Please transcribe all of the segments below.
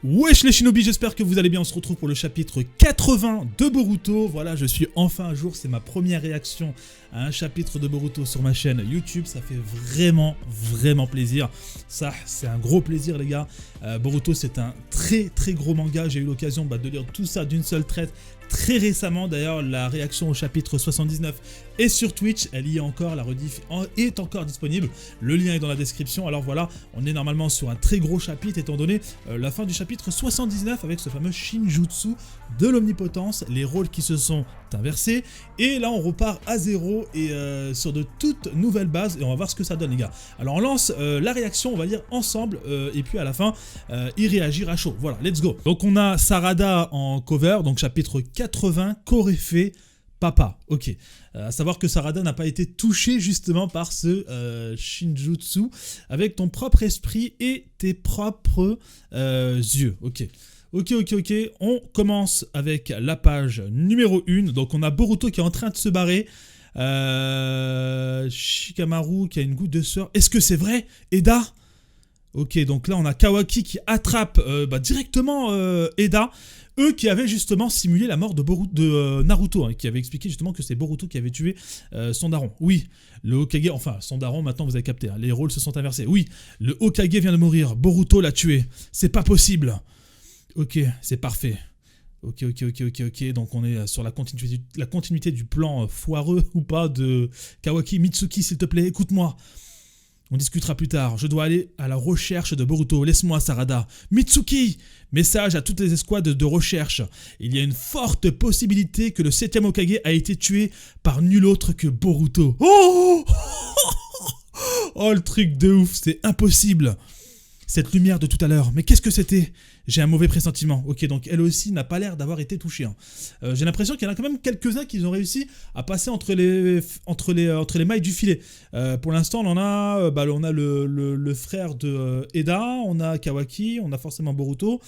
Wesh les shinobi, j'espère que vous allez bien, on se retrouve pour le chapitre 80 de Boruto. Voilà, je suis enfin à jour, c'est ma première réaction à un chapitre de Boruto sur ma chaîne YouTube. Ça fait vraiment plaisir. Ça, c'est un gros plaisir les gars. Boruto, c'est un très gros manga. J'ai eu l'occasion de lire tout ça d'une seule traite très récemment. D'ailleurs, la réaction au chapitre 79 est sur Twitch. Elle y est encore, la rediff est encore disponible. Le lien est dans la description. Alors voilà, on est normalement sur un très gros chapitre étant donné la fin du chapitre 79 avec ce fameux Shinjutsu de l'omnipotence, les rôles qui se sont inversés. Et là, on repart à zéro et sur de toutes nouvelles bases et on va voir ce que ça donne les gars. Alors on lance la réaction, on va lire ensemble et puis à la fin, y réagir à chaud. Voilà, let's go. Donc on a Sarada en cover, donc chapitre 80, Korefe Papa, ok. À savoir que Sarada n'a pas été touché justement par ce Shinjutsu avec ton propre esprit et tes propres yeux, ok. Ok, on commence avec la page numéro 1, donc on a Boruto qui est en train de se barrer, Shikamaru qui a une goutte de sueur, est-ce que c'est vrai, Eda? Ok, donc là on a Kawaki qui attrape directement Eda, eux qui avaient justement simulé la mort de Naruto, hein, qui avait expliqué justement que c'est Boruto qui avait tué son daron. Oui, le Hokage, enfin son daron maintenant vous avez capté, hein, les rôles se sont inversés. Oui, le Hokage vient de mourir, Boruto l'a tué, c'est pas possible. Ok, c'est parfait. Ok, donc on est sur la continuité du plan foireux ou pas de Kawaki. Mitsuki, s'il te plaît, écoute-moi. On discutera plus tard. Je dois aller à la recherche de Boruto. Laisse-moi, Sarada. Mitsuki! Message à toutes les escouades de recherche. Il y a une forte possibilité que le 7ème Hokage a été tué par nul autre que Boruto. Oh! Oh, le truc de ouf, c'est impossible. Cette lumière de tout à l'heure, mais qu'est-ce que c'était? J'ai un mauvais pressentiment. Ok, donc elle aussi n'a pas l'air d'avoir été touchée. Hein. J'ai l'impression qu'il y en a quand même quelques-uns qui ont réussi à passer entre les mailles du filet. Pour l'instant, on a le frère de Eda, on a Kawaki, on a forcément Boruto,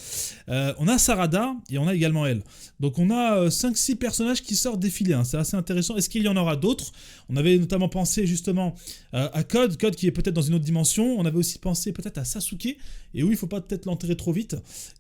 on a Sarada et on a également elle. Donc on a 5-6 personnages qui sortent défiler. Hein. C'est assez intéressant. Est-ce qu'il y en aura d'autres? On avait notamment pensé justement à Code qui est peut-être dans une autre dimension. On avait aussi pensé peut-être à Sasuke. Et oui, il ne faut pas peut-être l'enterrer trop vite.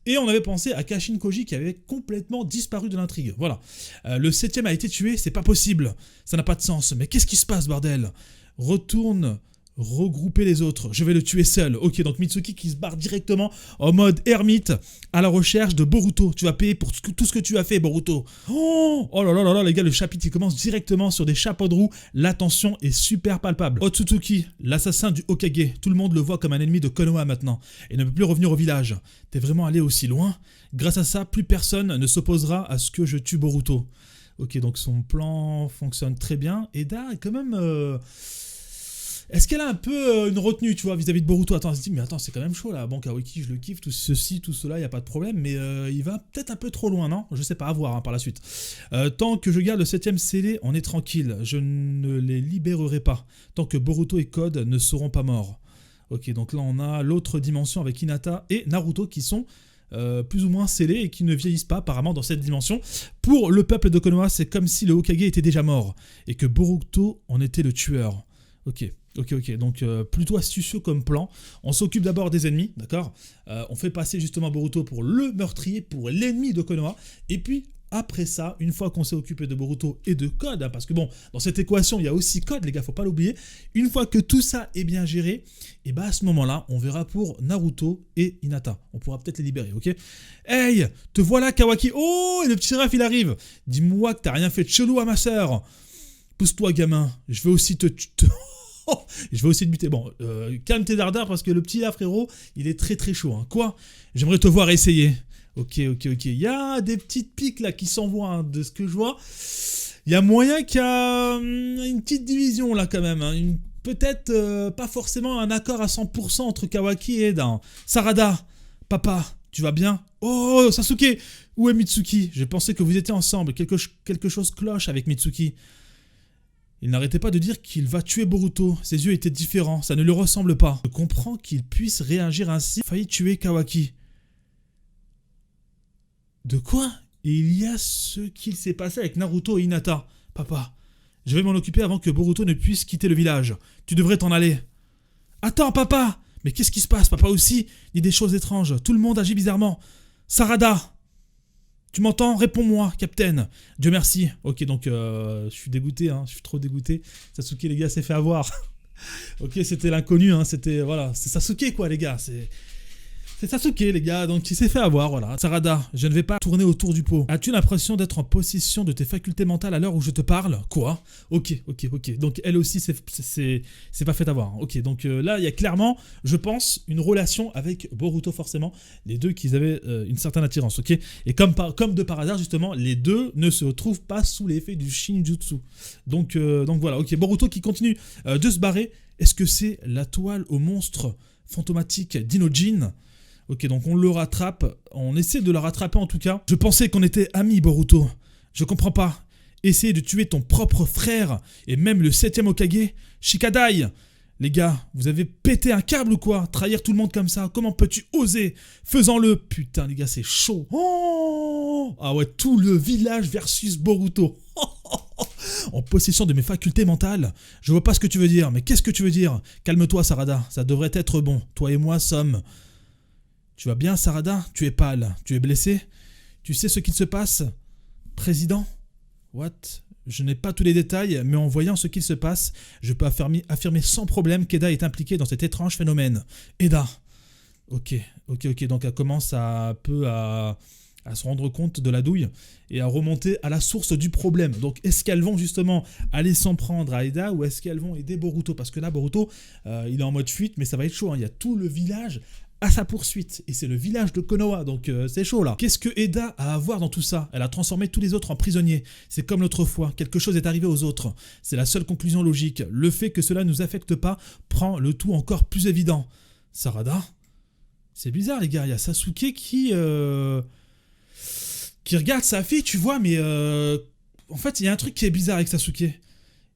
Et on avait pensé à Kashin Koji qui avait complètement disparu de l'intrigue. Voilà. Le 7ème a été tué, c'est pas possible. Ça n'a pas de sens. Mais qu'est-ce qui se passe, bordel? Retourne regrouper les autres. Je vais le tuer seul. Ok, donc Mitsuki qui se barre directement en mode ermite à la recherche de Boruto. Tu vas payer pour tout ce que tu as fait, Boruto. Oh là, les gars, le chapitre il commence directement sur des chapeaux de roue. La tension est super palpable. Otsutsuki, l'assassin du Hokage. Tout le monde le voit comme un ennemi de Konoha maintenant et ne peut plus revenir au village. T'es vraiment allé aussi loin? Grâce à ça, plus personne ne s'opposera à ce que je tue Boruto. Ok, donc son plan fonctionne très bien. Eda est quand même... Est-ce qu'elle a un peu une retenue, tu vois, vis-à-vis de Boruto? Attends, elle se dit, mais attends, c'est quand même chaud là. Bon, Kawaki, je le kiffe, tout ceci, tout cela, il n'y a pas de problème, mais il va peut-être un peu trop loin, non? Je sais pas, à voir hein, par la suite. Tant que je garde le 7ème scellé, on est tranquille. Je ne les libérerai pas. Tant que Boruto et Code ne seront pas morts. Ok, donc là, on a l'autre dimension avec Hinata et Naruto qui sont plus ou moins scellés et qui ne vieillissent pas apparemment dans cette dimension. Pour le peuple de Konoha, c'est comme si le Hokage était déjà mort et que Boruto en était le tueur. Ok, donc plutôt astucieux comme plan. On s'occupe d'abord des ennemis, d'accord? On fait passer justement Boruto pour le meurtrier, pour l'ennemi de Konoha, et puis après ça, une fois qu'on s'est occupé de Boruto et de Code, hein, parce que bon, dans cette équation, il y a aussi Code, les gars, faut pas l'oublier, une fois que tout ça est bien géré, et bah à ce moment-là, on verra pour Naruto et Hinata. On pourra peut-être les libérer, ok? Hey, te voilà Kawaki! Oh, et le petit Raph, il arrive! Dis-moi que t'as rien fait de chelou à ma sœur! Pousse-toi, gamin, je vais aussi je vais aussi te buter. Bon, calme tes dardards parce que le petit là, frérot, il est très chaud. Hein. Quoi? J'aimerais te voir essayer. Ok. Il y a des petites piques là qui s'envoient hein, de ce que je vois. Il y a moyen qu'il y a une petite division là quand même. Hein. Peut-être pas forcément un accord à 100% entre Kawaki et Eda. Hein. Sarada, papa, tu vas bien? Oh, Sasuke, où est Mitsuki? Je pensais que vous étiez ensemble. Quelque chose cloche avec Mitsuki. Il n'arrêtait pas de dire qu'il va tuer Boruto. Ses yeux étaient différents, ça ne lui ressemble pas. Je comprends qu'il puisse réagir ainsi. Il a failli tuer Kawaki. De quoi? Et il y a ce qu'il s'est passé avec Naruto et Hinata. Papa, je vais m'en occuper avant que Boruto ne puisse quitter le village. Tu devrais t'en aller. Attends, papa! Mais qu'est-ce qui se passe? Papa aussi dit des choses étranges. Tout le monde agit bizarrement. Sarada! Tu m'entends? Réponds-moi, Captain. Dieu merci. Ok, donc je suis dégoûté, hein. Je suis trop dégoûté. Sasuke, les gars, s'est fait avoir. Ok, c'était l'inconnu, hein. C'était, voilà, c'est Sasuke, quoi, les gars. C'est Sasuke, les gars, donc il s'est fait avoir, voilà. Sarada, je ne vais pas tourner autour du pot. As-tu l'impression d'être en possession de tes facultés mentales à l'heure où je te parle? Quoi? Ok. Donc elle aussi, c'est pas fait avoir. Ok, donc là, il y a clairement, je pense, une relation avec Boruto, forcément. Les deux qui avaient une certaine attirance, ok? Et comme de par hasard, justement, les deux ne se retrouvent pas sous l'effet du Shinjutsu. Donc voilà, ok. Boruto qui continue de se barrer. Est-ce que c'est la toile au monstre fantomatique d'Inojin? Ok, donc on le rattrape, on essaie de le rattraper en tout cas. Je pensais qu'on était amis, Boruto. Je comprends pas. Essayer de tuer ton propre frère et même le 7ème Hokage, Shikadai. Les gars, vous avez pété un câble ou quoi? Trahir tout le monde comme ça, comment peux-tu oser? Faisons-le. Putain, les gars, c'est chaud. Oh, ah ouais, tout le village versus Boruto. En possession de mes facultés mentales. Je vois pas ce que tu veux dire, mais qu'est-ce que tu veux dire? Calme-toi, Sarada, ça devrait être bon. Toi et moi sommes... Tu vas bien, Sarada? Tu es pâle. Tu es blessé? Tu sais ce qu'il se passe? Président? What? Je n'ai pas tous les détails, mais en voyant ce qu'il se passe, je peux affirmer sans problème qu'Eda est impliquée dans cet étrange phénomène. Eda. Ok. Donc elle commence à se rendre compte de la douille et à remonter à la source du problème. Donc est-ce qu'elles vont justement aller s'en prendre à Eda ou est-ce qu'elles vont aider Boruto? Parce que là, Boruto, il est en mode fuite, mais ça va être chaud, hein. Il y a tout le village à sa poursuite, et c'est le village de Konoha, donc c'est chaud là. Qu'est-ce que Eda a à voir dans tout ça? Elle a transformé tous les autres en prisonniers. C'est comme l'autre fois, quelque chose est arrivé aux autres. C'est la seule conclusion logique. Le fait que cela ne nous affecte pas prend le tout encore plus évident. Sarada? C'est bizarre les gars, il y a Sasuke qui regarde sa fille, tu vois, mais en fait il y a un truc qui est bizarre avec Sasuke.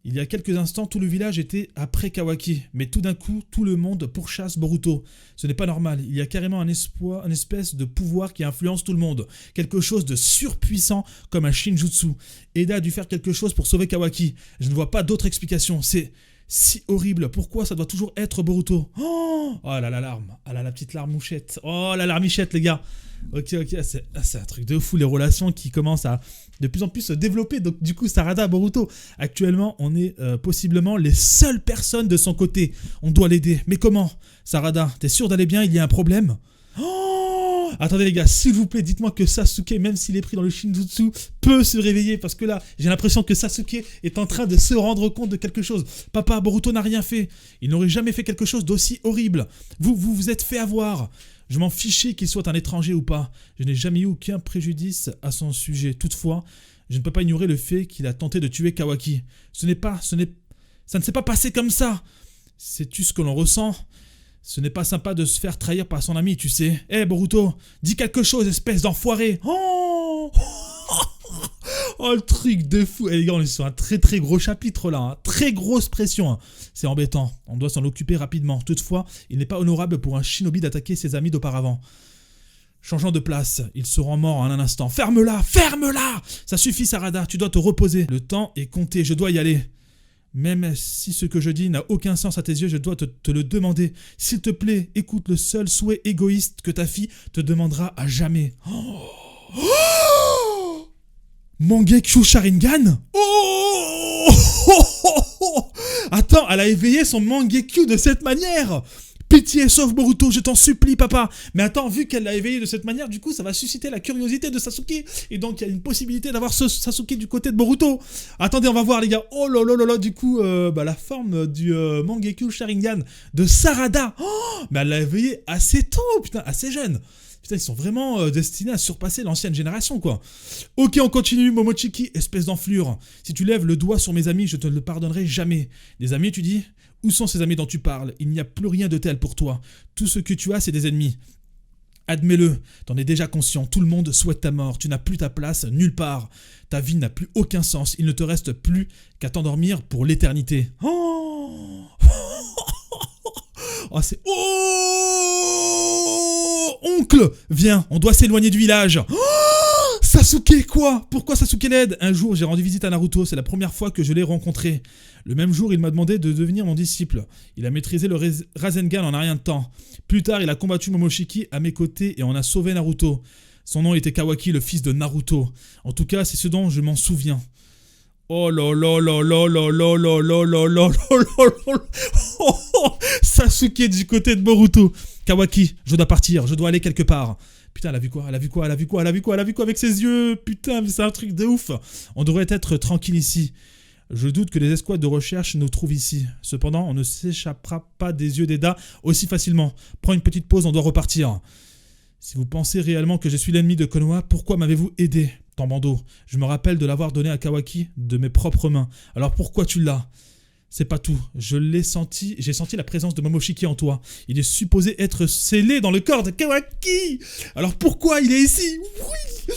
Il y a quelques instants, tout le village était après Kawaki, mais tout d'un coup, tout le monde pourchasse Boruto. Ce n'est pas normal, il y a carrément un espèce de pouvoir qui influence tout le monde. Quelque chose de surpuissant comme un Shinjutsu. Eda a dû faire quelque chose pour sauver Kawaki. Je ne vois pas d'autre explication, c'est si horrible. Pourquoi ça doit toujours être Boruto? Oh là, la larme. Ah là, la petite larme mouchette. Oh la larmichette, les gars. Ok, c'est un truc de fou, les relations qui commencent à de plus en plus se développer. Donc du coup, Sarada, Boruto, actuellement, on est possiblement les seules personnes de son côté. On doit l'aider. Mais comment? Sarada, t'es sûr d'aller bien? Il y a un problème? Oh, attendez les gars, s'il vous plaît, dites-moi que Sasuke, même s'il est pris dans le Shinjutsu, peut se réveiller. Parce que là, j'ai l'impression que Sasuke est en train de se rendre compte de quelque chose. Papa, Boruto n'a rien fait. Il n'aurait jamais fait quelque chose d'aussi horrible. Vous êtes fait avoir. Je m'en fichais qu'il soit un étranger ou pas. Je n'ai jamais eu aucun préjudice à son sujet. Toutefois, je ne peux pas ignorer le fait qu'il a tenté de tuer Kawaki. Ça ne s'est pas passé comme ça. Sais-tu ce que l'on ressent? Ce n'est pas sympa de se faire trahir par son ami, tu sais. Hé, Boruto, dis quelque chose, espèce d'enfoiré. Oh oh, le truc de fou. Les gars, on est sur un très très gros chapitre là. Hein. Très grosse pression. Hein. C'est embêtant. On doit s'en occuper rapidement. Toutefois, il n'est pas honorable pour un shinobi d'attaquer ses amis d'auparavant. Changeant de place, il se rend mort en un instant. Ferme-la! Ferme-la! Ça suffit, Sarada. Tu dois te reposer. Le temps est compté. Je dois y aller. Même si ce que je dis n'a aucun sens à tes yeux, je dois te le demander. S'il te plaît, écoute le seul souhait égoïste que ta fille te demandera à jamais. Oh Mangekyo Sharingan? Attends, elle a éveillé son Mangekyo de cette manière. Pitié, sauve Boruto, je t'en supplie, papa. Mais attends, vu qu'elle l'a éveillé de cette manière, du coup, ça va susciter la curiosité de Sasuke. Et donc, il y a une possibilité d'avoir ce Sasuke du côté de Boruto. Attendez, on va voir, les gars. Oh là là là là, du coup, la forme du Mangekyo Sharingan de Sarada. Oh, mais elle l'a éveillé assez tôt, putain, assez jeune. Putain, ils sont vraiment destinés à surpasser l'ancienne génération, quoi. Ok, on continue, Momochiki, espèce d'enflure. Si tu lèves le doigt sur mes amis, je te le pardonnerai jamais. Des amis, tu dis? Où sont ces amis dont tu parles? Il n'y a plus rien de tel pour toi. Tout ce que tu as, c'est des ennemis. Admets-le, t'en es déjà conscient. Tout le monde souhaite ta mort. Tu n'as plus ta place nulle part. Ta vie n'a plus aucun sens. Il ne te reste plus qu'à t'endormir pour l'éternité. Oh oh, c'est... Oh oncle, viens, on doit s'éloigner du village. Oh Sasuke, quoi? Pourquoi Sasuke l'aide? Un jour, j'ai rendu visite à Naruto, c'est la première fois que je l'ai rencontré. Le même jour, il m'a demandé de devenir mon disciple. Il a maîtrisé le Rasengan en un rien de temps. Plus tard, il a combattu Momoshiki à mes côtés et on a sauvé Naruto. Son nom était Kawaki, le fils de Naruto. En tout cas, c'est ce dont je m'en souviens. Oh là là là là là là là là là là là là. Sasuke du côté de Boruto. Kawaki, je dois partir, je dois aller quelque part. Putain, elle a vu quoi? Elle a vu quoi? Elle a vu quoi? Elle a vu quoi? Elle a vu quoi avec ses yeux? Putain, mais c'est un truc de ouf. On devrait être tranquille ici. Je doute que les escouades de recherche nous trouvent ici. Cependant, on ne s'échappera pas des yeux d'Eda aussi facilement. Prends une petite pause, on doit repartir. Si vous pensez réellement que je suis l'ennemi de Konoha, pourquoi m'avez-vous aidé, Tambando? Je me rappelle de l'avoir donné à Kawaki de mes propres mains. Alors pourquoi tu l'as? C'est pas tout. Je l'ai senti, j'ai senti la présence de Momoshiki en toi. Il est supposé être scellé dans le corps de Kawaki. Alors pourquoi il est ici? Oui,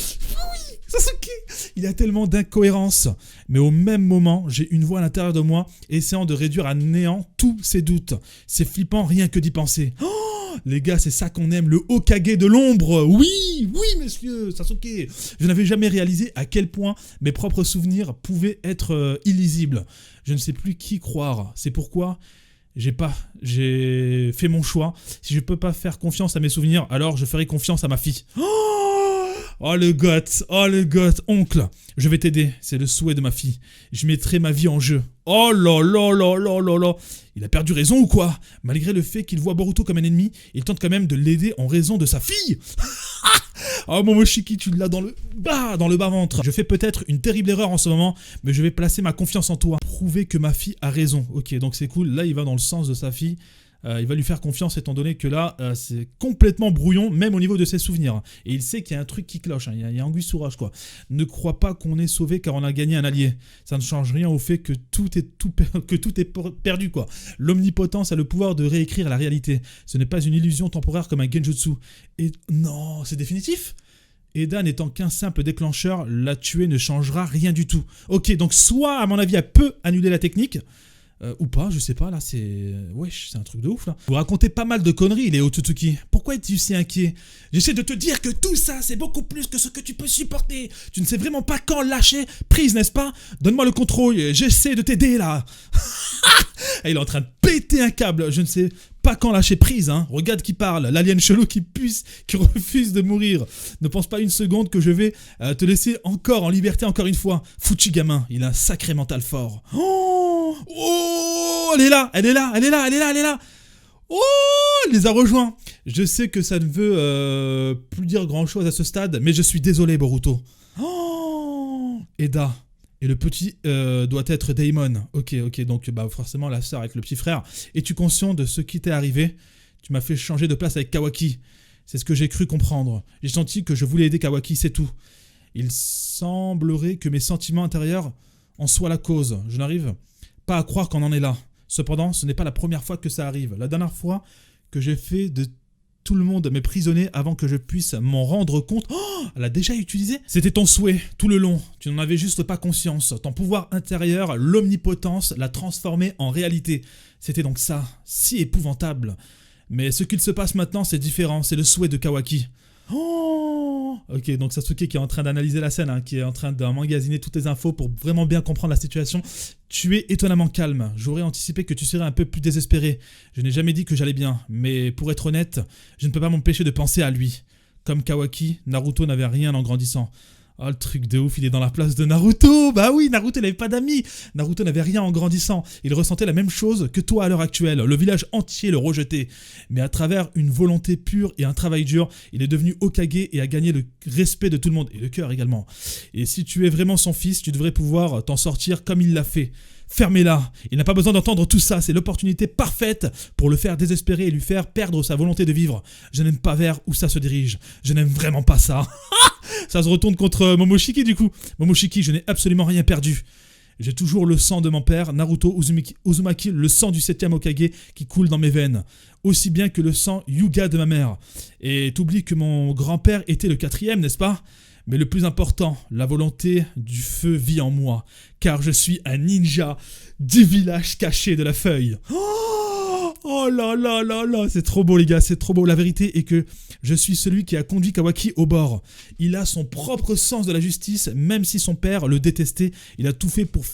Sasuke. Il y a tellement d'incohérences. Mais au même moment, j'ai une voix à l'intérieur de moi essayant de réduire à néant tous ces doutes. C'est flippant rien que d'y penser. Oh, les gars, c'est ça qu'on aime, le Hokage de l'ombre. Oui, monsieur Sasuke. Je n'avais jamais réalisé à quel point mes propres souvenirs pouvaient être illisibles. Je ne sais plus qui croire. C'est pourquoi j'ai fait mon choix. Si je peux pas faire confiance à mes souvenirs, alors je ferai confiance à ma fille. Oh le goth, oncle. Je vais t'aider, c'est le souhait de ma fille. Je mettrai ma vie en jeu. Oh là là là là là là. Il a perdu raison ou quoi? Malgré le fait qu'il voit Boruto comme un ennemi, il tente quand même de l'aider en raison de sa fille. Oh Momoshiki, tu l'as dans le bas-ventre. Je fais peut-être une terrible erreur en ce moment, mais je vais placer ma confiance en toi. Prouver que ma fille a raison. Ok, donc c'est cool. Là, il va dans le sens de sa fille. Il va lui faire confiance étant donné que là, c'est complètement brouillon, même au niveau de ses souvenirs. Et il sait qu'il y a un truc qui cloche, hein. Il y a anguille sous roche, quoi. Ne crois pas qu'on est sauvé car on a gagné un allié. Ça ne change rien au fait que tout est perdu, quoi. L'omnipotence a le pouvoir de réécrire la réalité. Ce n'est pas une illusion temporaire comme un genjutsu. Et non, c'est définitif? Eda n'étant qu'un simple déclencheur, la tuer ne changera rien du tout. Ok, donc soit, à mon avis, elle peut annuler la technique, ou pas, je sais pas, là, c'est... Wesh, c'est un truc de ouf, là. Vous racontez pas mal de conneries, les Otsutsuki. Pourquoi es-tu si inquiet? J'essaie de te dire que tout ça, c'est beaucoup plus que ce que tu peux supporter. Tu ne sais vraiment pas quand lâcher prise, n'est-ce pas? Donne-moi le contrôle, j'essaie de t'aider, là. Et il est en train de péter un câble, je ne sais pas quand lâcher prise, hein. Regarde qui parle, l'alien chelou qui refuse de mourir. Ne pense pas une seconde que je vais te laisser encore en liberté encore une fois. Foutu gamin, il a un sacré mental fort. Oh, elle est là. Oh, elle les a rejoints. Je sais que ça ne veut plus dire grand chose à ce stade, mais je suis désolé, Boruto. Oh, Eda. Et le petit doit être Daemon. Ok, donc bah, forcément la sœur avec le petit frère. Es-tu conscient de ce qui t'est arrivé? Tu m'as fait changer de place avec Kawaki. C'est ce que j'ai cru comprendre. J'ai senti que je voulais aider Kawaki, c'est tout. Il semblerait que mes sentiments intérieurs en soient la cause. Je n'arrive pas à croire qu'on en est là. Cependant, ce n'est pas la première fois que ça arrive. La dernière fois que j'ai fait de tout le monde mes prisonniers avant que je puisse m'en rendre compte. Oh, elle a déjà utilisé? C'était ton souhait, tout le long. Tu n'en avais juste pas conscience. Ton pouvoir intérieur, l'omnipotence, l'a transformé en réalité. C'était donc ça, si épouvantable. Mais ce qu'il se passe maintenant, c'est différent. C'est le souhait de Kawaki. Oh, ok, donc Sasuke qui est en train d'analyser la scène, hein, qui est en train d'emmagasiner toutes les infos pour vraiment bien comprendre la situation. Tu es étonnamment calme. J'aurais anticipé que tu serais un peu plus désespéré. Je n'ai jamais dit que j'allais bien, mais pour être honnête, je ne peux pas m'empêcher de penser à lui. Comme Kawaki, Naruto n'avait rien en grandissant. Oh, le truc de ouf, il est dans la place de Naruto. Bah oui, Naruto n'avait pas d'amis. Naruto n'avait rien en grandissant. Il ressentait la même chose que toi à l'heure actuelle. Le village entier le rejetait. Mais à travers une volonté pure et un travail dur, il est devenu Hokage et a gagné le respect de tout le monde. Et le cœur également. Et si tu es vraiment son fils, tu devrais pouvoir t'en sortir comme il l'a fait. Fermez-la. Il n'a pas besoin d'entendre tout ça. C'est l'opportunité parfaite pour le faire désespérer et lui faire perdre sa volonté de vivre. Je n'aime pas vers où ça se dirige. Je n'aime vraiment pas ça. Ça se retourne contre Momoshiki du coup. Momoshiki, je n'ai absolument rien perdu. J'ai toujours le sang de mon père, Naruto Uzumaki, le sang du 7e Hokage qui coule dans mes veines. Aussi bien que le sang Hyuga de ma mère. Et t'oublies que mon grand-père était le 4e, n'est-ce pas? Mais le plus important, la volonté du feu vit en moi, car je suis un ninja du village caché de la feuille. Oh, Oh là là là là, c'est trop beau les gars, c'est trop beau. La vérité est que je suis celui qui a conduit Kawaki au bord. Il a son propre sens de la justice, même si son père le détestait. Il a tout fait pour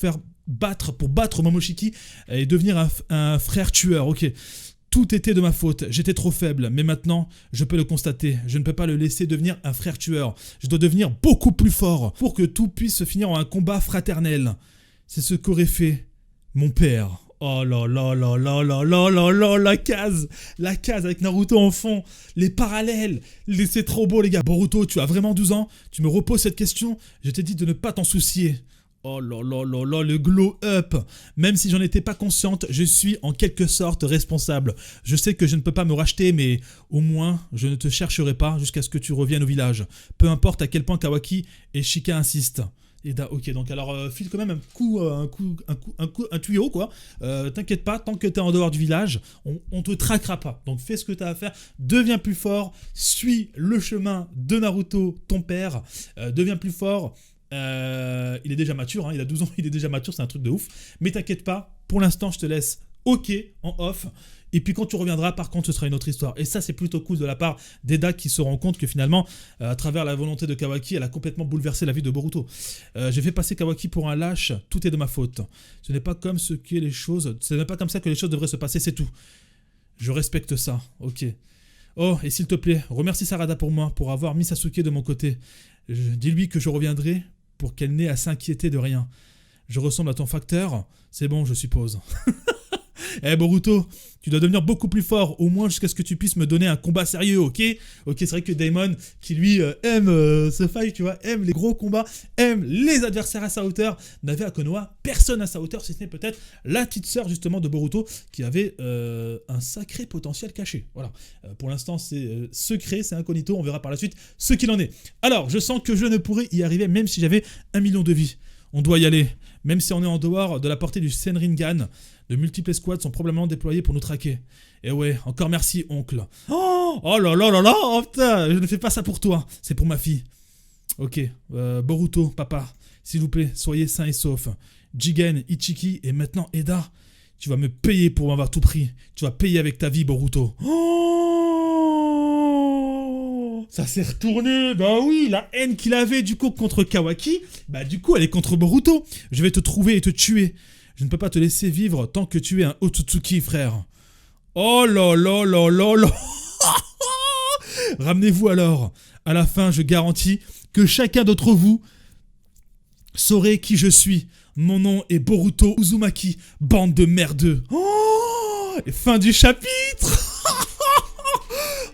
battre Momoshiki et devenir un frère tueur. Ok, tout était de ma faute, j'étais trop faible, mais maintenant, je peux le constater. Je ne peux pas le laisser devenir un frère tueur. Je dois devenir beaucoup plus fort pour que tout puisse se finir en un combat fraternel. C'est ce qu'aurait fait mon père. Oh là là là là là là là là, la case avec Naruto en fond, les parallèles, c'est trop beau les gars. Boruto, tu as vraiment 12 ans, tu me reposes cette question, je t'ai dit de ne pas t'en soucier. Oh là là là là, le glow up. Même si j'en étais pas consciente, je suis en quelque sorte responsable. Je sais que je ne peux pas me racheter, mais au moins, je ne te chercherai pas jusqu'à ce que tu reviennes au village. Peu importe à quel point Kawaki et Shika insistent. Ok, donc alors file quand même un tuyau quoi. T'inquiète pas, tant que t'es en dehors du village, on te traquera pas. Donc fais ce que t'as à faire, deviens plus fort, suis le chemin de Naruto, ton père, deviens plus fort. Il est déjà mature, hein, il a 12 ans, il est déjà mature, c'est un truc de ouf. Mais t'inquiète pas, pour l'instant je te laisse ok en off. Et puis quand tu reviendras, par contre, ce sera une autre histoire. Et ça, c'est plutôt cool de la part d'Eda qui se rend compte que finalement, à travers la volonté de Kawaki, elle a complètement bouleversé la vie de Boruto. J'ai fait passer Kawaki pour un lâche, tout est de ma faute. Ce n'est pas comme ça que les choses devraient se passer, c'est tout. Je respecte ça, ok. Oh, et s'il te plaît, remercie Sarada pour moi, pour avoir mis Sasuke de mon côté. Dis-lui que je reviendrai pour qu'elle n'ait à s'inquiéter de rien. Je ressemble à ton facteur, c'est bon, je suppose. Eh Boruto, tu dois devenir beaucoup plus fort, au moins jusqu'à ce que tu puisses me donner un combat sérieux, ok? Ok, c'est vrai que Daemon, qui lui aime ce fight, tu vois, aime les gros combats, aime les adversaires à sa hauteur, n'avait à Konoha personne à sa hauteur, si ce n'est peut-être la petite sœur justement de Boruto, qui avait un sacré potentiel caché. Voilà, pour l'instant c'est secret, c'est incognito, on verra par la suite ce qu'il en est. Alors, je sens que je ne pourrais y arriver même si j'avais 1 million de vies. On doit y aller, même si on est en dehors de la portée du Senringan. De multiples squads sont probablement déployés pour nous traquer. Et ouais, encore merci, oncle. Oh là là là là, oh putain, je ne fais pas ça pour toi, c'est pour ma fille. Ok, Boruto, papa, s'il vous plaît, soyez sains et saufs. Jigen, Ichiki et maintenant Eda, tu vas me payer pour m'avoir tout pris. Tu vas payer avec ta vie, Boruto. Oh, ça s'est retourné. Bah oui, la haine qu'il avait du coup contre Kawaki, bah du coup elle est contre Boruto. Je vais te trouver et te tuer. Je ne peux pas te laisser vivre tant que tu es un Otsutsuki, frère. Oh là là là là là. Ramenez-vous alors. À la fin, je garantis que chacun d'entre vous saurait qui je suis. Mon nom est Boruto Uzumaki, bande de merdeux. Oh, et fin du chapitre.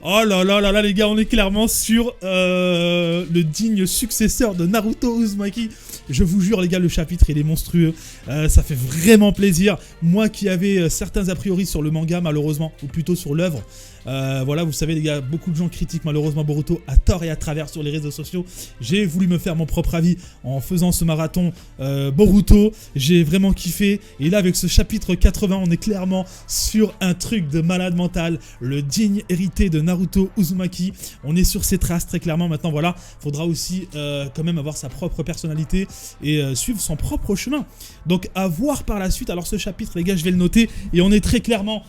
Oh là là là là les gars, on est clairement sur le digne successeur de Naruto Uzumaki. Je vous jure les gars, le chapitre il est monstrueux, ça fait vraiment plaisir. Moi qui avais certains a priori sur le manga malheureusement, ou plutôt sur l'œuvre, voilà vous savez les gars, beaucoup de gens critiquent malheureusement Boruto à tort et à travers sur les réseaux sociaux. J'ai voulu me faire mon propre avis en faisant ce marathon Boruto, j'ai vraiment kiffé. Et là avec ce chapitre 80 on est clairement sur un truc de malade mental, le digne hérité de Naruto Uzumaki. On est sur ses traces très clairement maintenant, voilà, faudra aussi quand même avoir sa propre personnalité et suivre son propre chemin. Donc à voir par la suite. Alors ce chapitre les gars je vais le noter et on est très clairement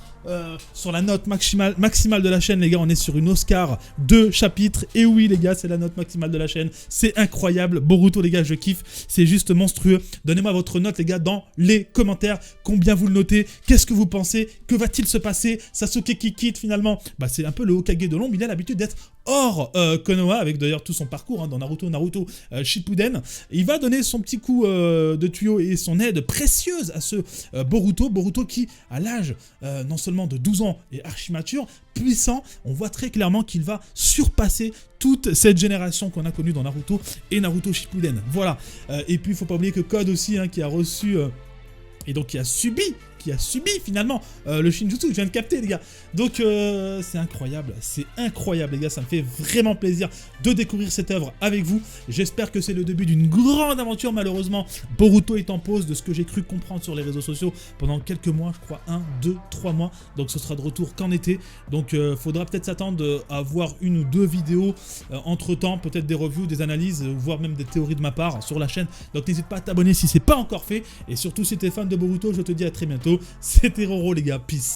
sur la note maximale de la chaîne les gars, on est sur une Oscar de chapitre et oui les gars c'est la note maximale de la chaîne, c'est incroyable. Boruto les gars je kiffe, c'est juste monstrueux. Donnez-moi votre note les gars dans les commentaires, combien vous le notez, qu'est-ce que vous pensez, que va-t-il se passer, Sasuke qui quitte finalement, bah c'est un peu le Hokage de l'ombre, il a l'habitude d'être hors Konoha, avec d'ailleurs tout son parcours hein, dans Naruto Shippuden. Il va donner son petit coup de tuyau et son aide précieuse à ce Boruto qui, à l'âge non seulement de 12 ans et archi mature, puissant, on voit très clairement qu'il va surpasser toute cette génération qu'on a connue dans Naruto et Naruto Shippuden. Voilà. Et puis il faut pas oublier que Code aussi, hein, qui a reçu et donc qui a subi finalement le Shinjutsu, je viens de capter les gars. Donc c'est incroyable les gars, ça me fait vraiment plaisir de découvrir cette œuvre avec vous. J'espère que c'est le début d'une grande aventure. Malheureusement Boruto est en pause de ce que j'ai cru comprendre sur les réseaux sociaux pendant quelques mois, je crois 1, 2, 3 mois, donc ce sera de retour qu'en été. Donc faudra peut-être s'attendre à voir 1 ou 2 vidéos entre temps, peut-être des reviews, des analyses, voire même des théories de ma part sur la chaîne. Donc n'hésite pas à t'abonner si c'est pas encore fait, et surtout si t'es fan de Boruto, je te dis à très bientôt. C'était Roro les gars, peace.